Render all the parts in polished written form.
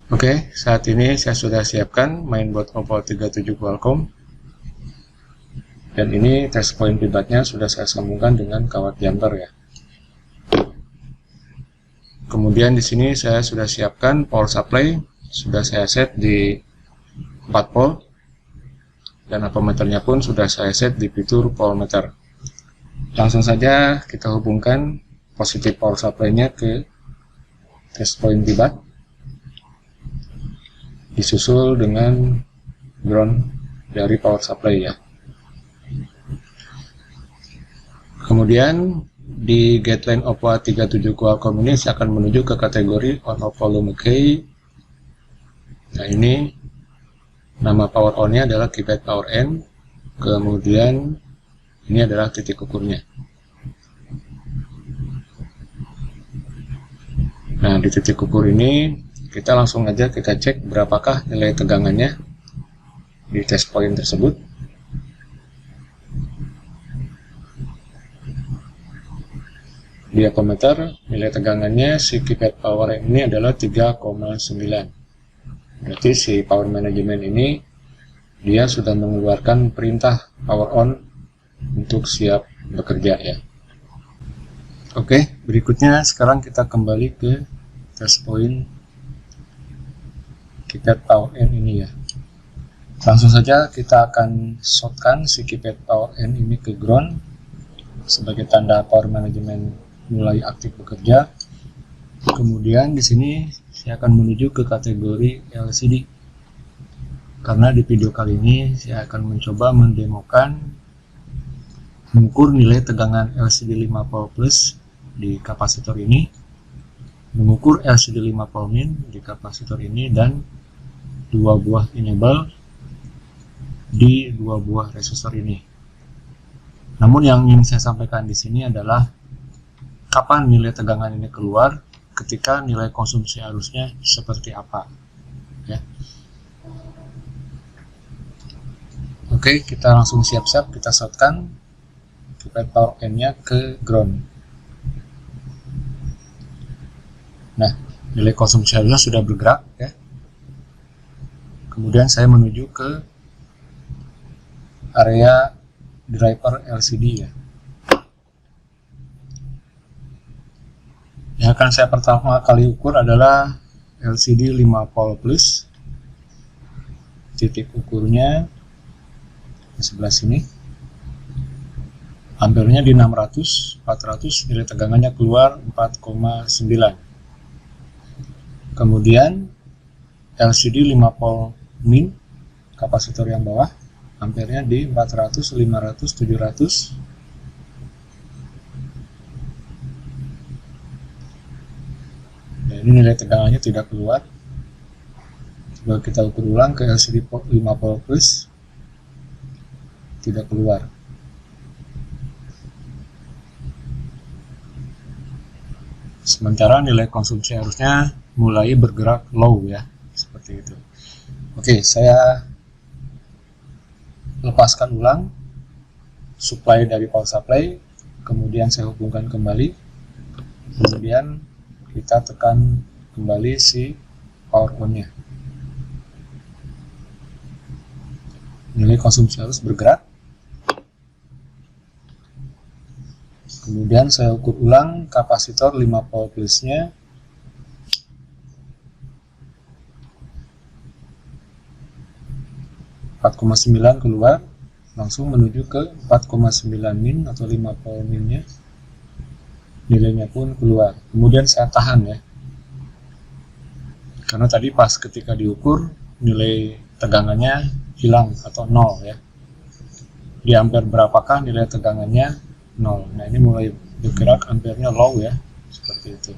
Oke, saat ini saya sudah siapkan mainboard Oppo 37 Qualcomm. Dan ini test point pivotnya sudah saya sambungkan dengan kawat jumper ya. Kemudian di sini saya sudah siapkan power supply, sudah saya set di 4 volt. Dan ampermeternya pun sudah saya set di fitur voltmeter. Langsung saja kita hubungkan positif power supply-nya ke test point pivot, disusul dengan ground dari power supply ya. Kemudian di guideline Oppo A37 Qualcomm ini saya akan menuju ke kategori on off volume key. Nah, ini nama power on-nya adalah keypad power N. Kemudian ini adalah titik ukurnya. Nah, di titik ukur ini kita langsung aja kita cek berapakah nilai tegangannya di test point tersebut. Di ampermeter nilai tegangannya si keypad power ini adalah 3,9. Berarti si power management ini dia sudah mengeluarkan perintah power on untuk siap bekerja ya. Oke, berikutnya sekarang kita kembali ke test point keypad power N ini ya. Langsung saja kita akan shortkan si keypad power N ini ke ground sebagai tanda power management mulai aktif bekerja. Kemudian di sini saya akan menuju ke kategori LCD. Karena di video kali ini saya akan mencoba mendemokan mengukur nilai tegangan LCD 5 volt plus di kapasitor ini, mengukur LCD 5 volt min di kapasitor ini, dan dua buah enable di dua buah resistor ini. Namun yang ingin saya sampaikan di sini adalah kapan nilai tegangan ini keluar, ketika nilai konsumsi arusnya seperti apa ya. Oke, kita langsung siap-siap kita shortkan keypad power N-nya ke ground. Nah, nilai konsumsi arusnya sudah bergerak ya. Kemudian saya menuju ke area driver LCD ya. Yang akan saya pertama kali ukur adalah LCD 5 volt plus. Titik ukurnya di sebelah sini. Ampernya di 600, 400, nilai tegangannya keluar 4,9. Kemudian LCD 5 volt min, kapasitor yang bawah, ampernya di 400, 500, 700. Dan ini nilai tegangannya tidak keluar. Coba kita ukur ulang ke LCD 5 volt plus, tidak keluar. Sementara nilai konsumsi arusnya mulai bergerak low ya, seperti itu. Oke, saya lepaskan ulang supply dari power supply, kemudian saya hubungkan kembali, kemudian kita tekan kembali si power on-nya. Nilai konsumsi arus bergerak. Kemudian saya ukur ulang kapasitor 5 volt plus-nya. (4,9) keluar, langsung menuju ke 4,9 min atau 5 volt min-nya. Nilainya pun keluar. Kemudian saya tahan ya. Karena tadi pas ketika diukur nilai tegangannya hilang atau 0 ya. Di ampere berapakah nilai tegangannya? 0. Nah, ini mulai bergerak, ampernya low ya, seperti itu.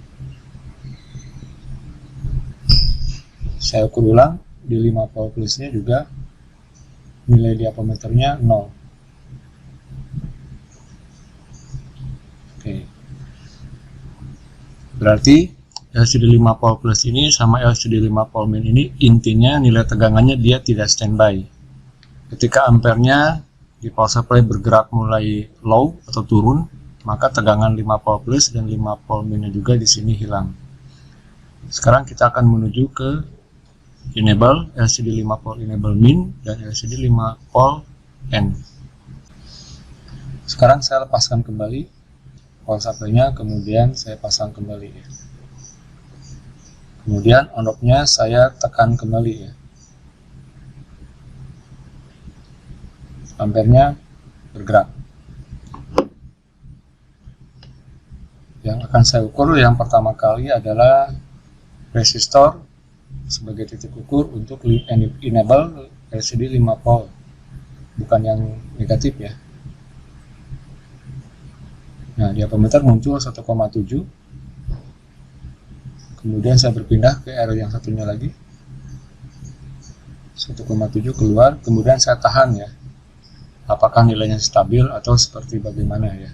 Saya ukur ulang di 5 volt plus-nya juga nilai di ampermeternya 0. Oke. Berarti LCD 5 volt plus ini sama LCD 5 volt min ini intinya nilai tegangannya dia tidak standby. Ketika ampernya di power supply bergerak mulai low atau turun, maka tegangan 5 volt plus dan 5 volt min juga di sini hilang. Sekarang kita akan menuju ke enable, LCD 5 pol enable min, dan LCD 5 pol N. Sekarang saya lepaskan kembali power supply-nya, kemudian saya pasang kembali ya. Kemudian on-off-nya saya tekan kembali ya. Ampernya bergerak. Yang akan saya ukur yang pertama kali adalah resistor sebagai titik ukur untuk enable LCD 5 pol, bukan yang negatif ya. Nah, di ampermeter muncul 1,7. Kemudian saya berpindah ke arrow yang satunya lagi. 1,7 keluar, kemudian saya tahan ya. Apakah nilainya stabil atau seperti bagaimana ya.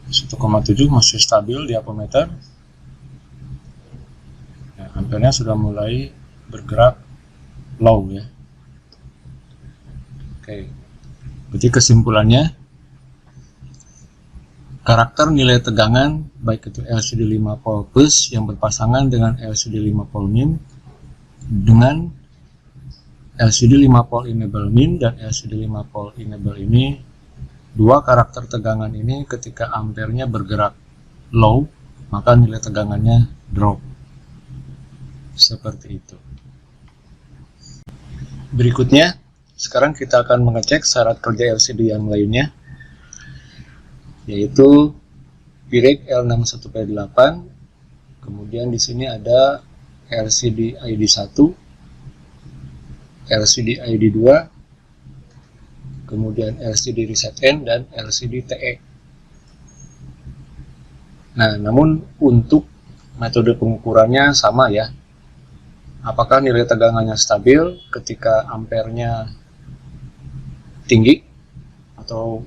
1,7 masih stabil di ampermeter. Nah, ampernya sudah mulai bergerak low ya. Oke. Berarti kesimpulannya, karakter nilai tegangan baik itu LCD 5 pol plus yang berpasangan dengan LCD 5 pol min dengan LCD 5 pol enable min dan LCD 5 pol enable ini, dua karakter tegangan ini ketika ampernya bergerak low, maka nilai tegangannya drop. Seperti itu. Berikutnya, sekarang kita akan mengecek syarat kerja LCD yang lainnya, yaitu Pirec L61P8. Kemudian di sini ada LCD ID1, LCD ID2, kemudian LCD reset N dan LCD TE. Nah, namun untuk metode pengukurannya sama ya. Apakah nilai tegangannya stabil ketika ampernya tinggi atau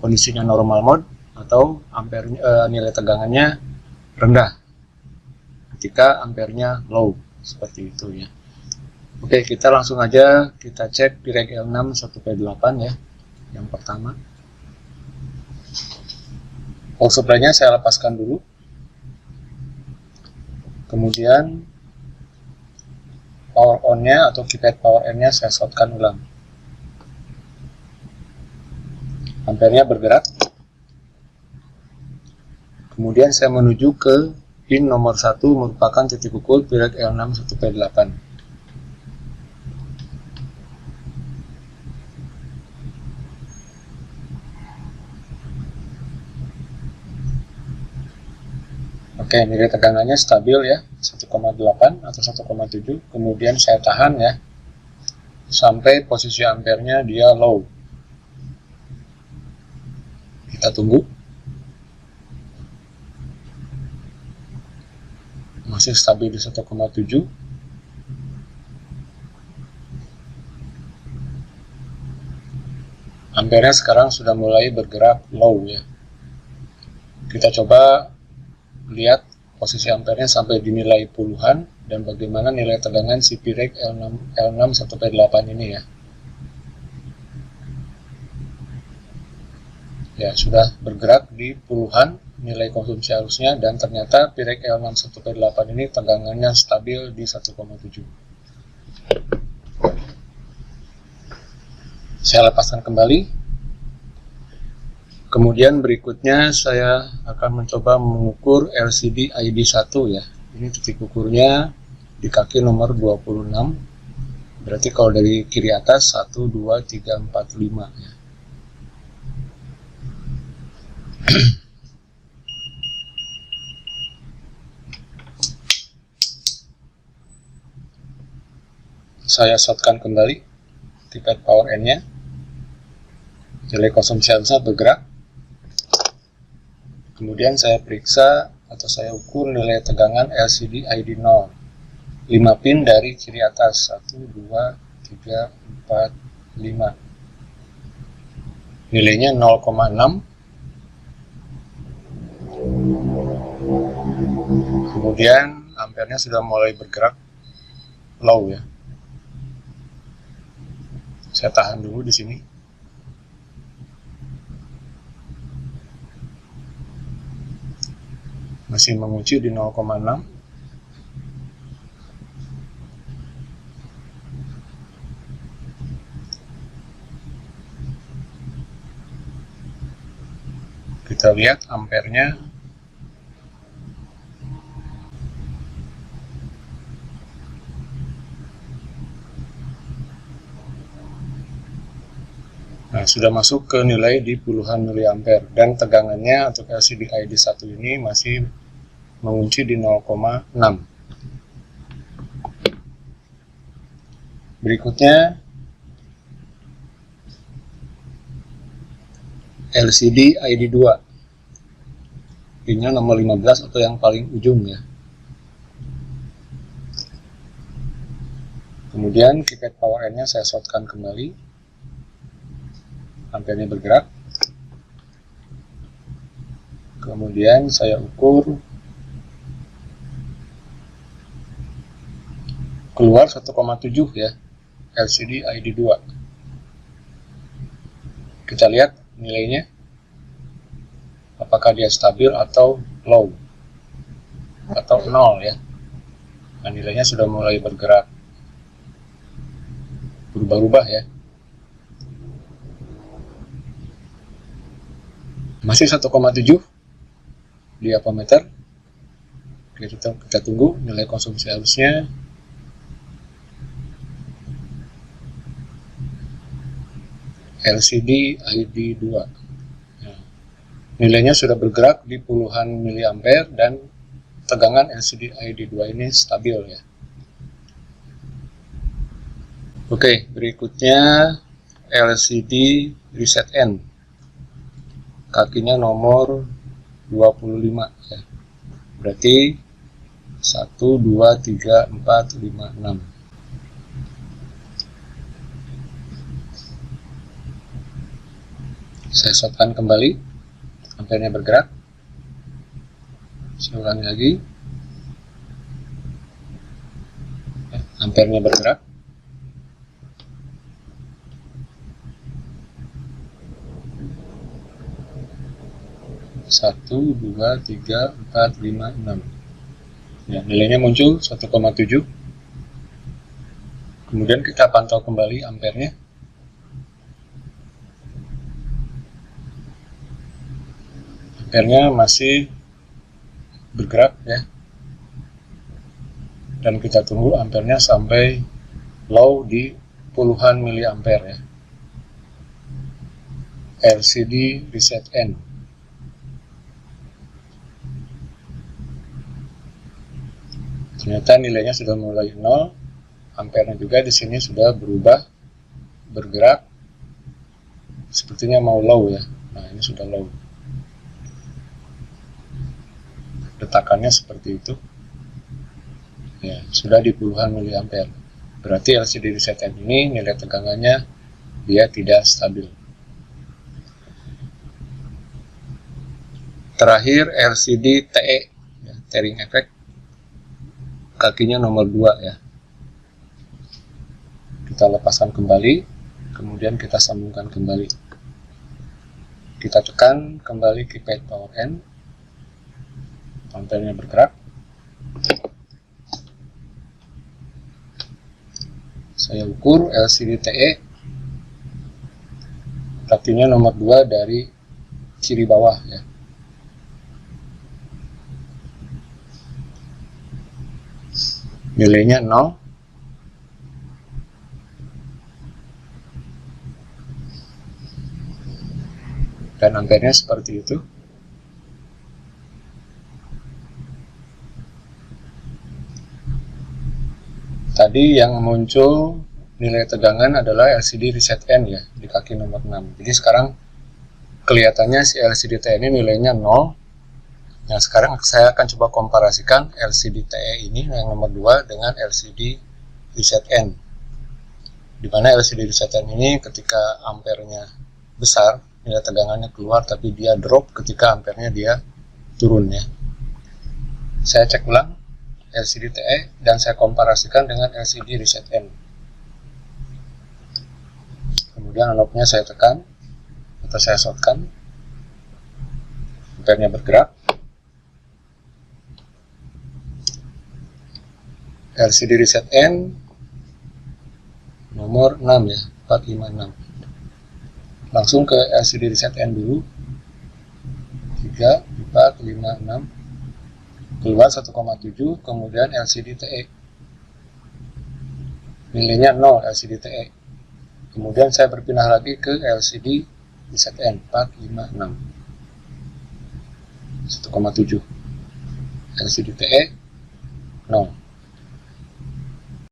kondisinya normal mode, atau ampernya nilai tegangannya rendah ketika ampernya low, seperti itu ya. Oke, kita langsung aja kita cek Pirec L61P8 ya. Yang pertama, power supply-nya saya lepaskan dulu. Kemudian power on-nya atau keypad power N-nya saya shortkan ulang. Ampernya bergerak. Kemudian saya menuju ke pin nomor 1 merupakan titik ukur Pirec L61P8. Oke, nilai tegangannya stabil ya, 1,8 atau 1,7. Kemudian saya tahan ya, sampai posisi ampernya dia low. Kita tunggu. Masih stabil di 1,7. Ampernya sekarang sudah mulai bergerak low ya. Kita coba lihat posisi ampernya sampai dinilai puluhan dan bagaimana nilai tegangan si Pirec L61P8 ini ya. Ya, sudah bergerak di puluhan nilai konsumsi arusnya, dan ternyata Pirec L61P8 ini tegangannya stabil di 1,7. Saya lepaskan kembali. Kemudian berikutnya saya akan mencoba mengukur LCD ID1 ya. Ini titik ukurnya di kaki nomor 26. Berarti kalau dari kiri atas 1, 2, 3, 4, 5 ya. Saya shortkan kembali keypad power N-nya. Nilai konsumsi arusnya bergerak. Kemudian saya periksa atau saya ukur nilai tegangan LCD ID0. 5 pin dari kiri atas. 1, 2, 3, 4, 5. Nilainya 0,6. Kemudian ampernya sudah mulai bergerak low ya. Saya tahan dulu di sini. masih mengunci di 0,6. Kita lihat ampernya. Nah, sudah masuk ke nilai di puluhan miliampere dan tegangannya untuk LCD ID1 ini masih mengunci di 0,6. Berikutnya LCD ID2, pinnya nomor 15 atau yang paling ujung ya. Kemudian keypad power N-nya saya shortkan kembali, ampernya bergerak. Kemudian saya ukur keluar 1,7 ya, LCD ID2. Kita lihat nilainya, apakah dia stabil atau low atau 0 ya. Nah, nilainya sudah mulai bergerak, berubah-ubah ya. Masih 1,7 di ampermeter. Kita tunggu nilai konsumsi arusnya. LCD ID2. Nah, nilainya sudah bergerak di puluhan miliampere dan tegangan LCD ID2 ini stabil ya. Oke, berikutnya LCD reset N. Kakinya nomor 25 ya. Berarti 1, 2, 3, 4, 5, 6. Saya shortkan kembali, ampernya bergerak. Saya ulangi lagi, ampernya bergerak. Satu, 2, 3, 4, 5, 6. Ya, nilainya muncul 1,7. Kemudian kita pantau kembali ampernya. Ampernya masih bergerak ya, dan kita tunggu ampernya sampai low di puluhan miliampere ya. LCD reset N. Ternyata nilainya sudah mulai 0, ampernya juga di sini sudah berubah, bergerak, sepertinya mau low ya. Nah, ini sudah low. Detakannya seperti itu ya, sudah di puluhan miliampere. Berarti LCD reset N ini nilai tegangannya dia tidak stabil. Terakhir LCD TE ya, tearing effect, kakinya nomor 2 ya. Kita lepaskan kembali, kemudian kita sambungkan kembali. Kita tekan kembali keypad power N, ampernya bergerak. Saya ukur LCD TE, kakinya nomor 2 dari kiri bawah ya. Nilainya 0. Dan ampernya seperti itu. Tadi yang muncul nilai tegangan adalah LCD reset N ya, di kaki nomor 6. Jadi sekarang kelihatannya si LCD TE ini nilainya 0. Nah, sekarang saya akan coba komparasikan LCD TE ini yang nomor 2 dengan LCD reset N. Di mana LCD reset N ini ketika ampernya besar, nilai tegangannya keluar, tapi dia drop ketika ampernya dia turun ya. Saya cek ulang LCD TE dan saya komparasikan dengan LCD reset N. Kemudian knobnya saya tekan atau saya shortkan, ampernya bergerak. LCD reset N nomor 6 ya, 456. Langsung ke LCD reset N dulu. 3, 4, 5, 6. Keluar 1,7, kemudian LCD TE. Nilainya 0 LCD TE. Kemudian saya berpindah lagi ke LCD reset N 456. 1,7. LCD TE 0.